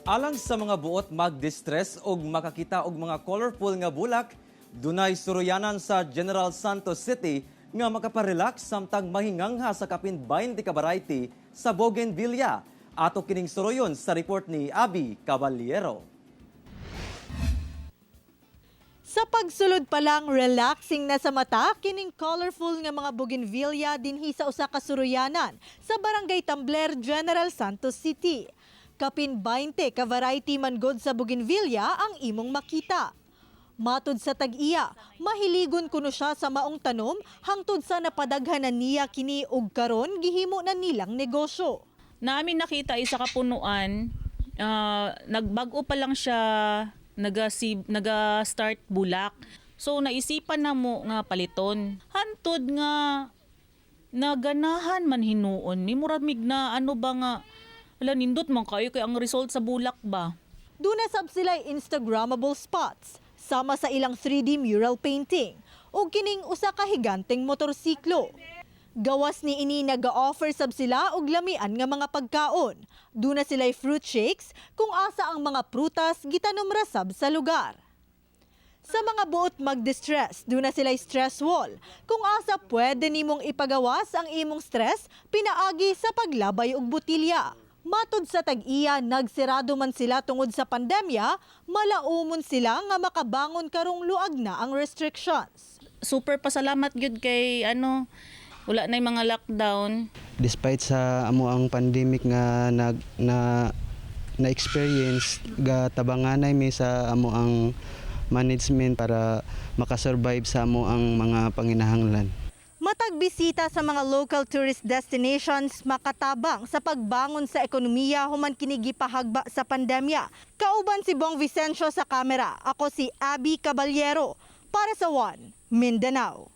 Alang sa mga buot mag-distress o makakita og mga colorful nga bulak, dunay suruyanan sa General Santos City nga makaparelax samtang mahingangha sa kapin 20 ka variety sa Bougainvillea. Ato kining suroyon sa report ni Abby Caballero. Sa pagsulod pa lang, relaxing na sa mata kining colorful nga mga bougainvillea dinhi sa usa ka suruyanan sa Barangay Tambler, General Santos City. Kapin 20 ka variety man god sa bougainvillea ang imong makita. Matud sa tag-iya, mahiligon kuno siya sa maong tanom hangtod sa napadaghanan niya kini og karon gihimo na nilang negosyo. Namin nakita isa ka punuan, nagbago pa lang siya, naga-start bulak. So naisipan na mo nga paliton. Hantod nga naganahan man hinuon. Ni muramig na ano ba nga, ala nindot man kayo kay ang result sa bulak ba. Duna sab sila Instagrammable spots sama sa ilang 3D mural painting o kining usa ka higanteng motorsiklo. Gawas ni ini naga-offer sab sila og lamian nga mga pagkaon. Duna sila'y fruit shakes kung asa ang mga prutas gitanom ra sab sa lugar. Sa mga buot mag-distress, duna sila'y stress wall. Kung asa pwede nimong ipagawas ang imong stress, pinaagi sa paglabay og butilya. Matud sa tag-iya, nagsirado man sila tungod sa pandemya, malaumon sila nga makabangon karong luag na ang restrictions. Super pasalamat gyud kay wala na yung mga lockdown. Despite sa amo ang pandemic nga na experience ga tabanganay mi sa amo ang management para makasurvive sa amo ang mga panginahanglan. Matag bisita sa mga local tourist destinations makatabang sa pagbangon sa ekonomiya human kini gipahagba sa pandemya. Kauban si Bong Vicencio sa kamera. Ako si Abby Caballero para sa One Mindanao.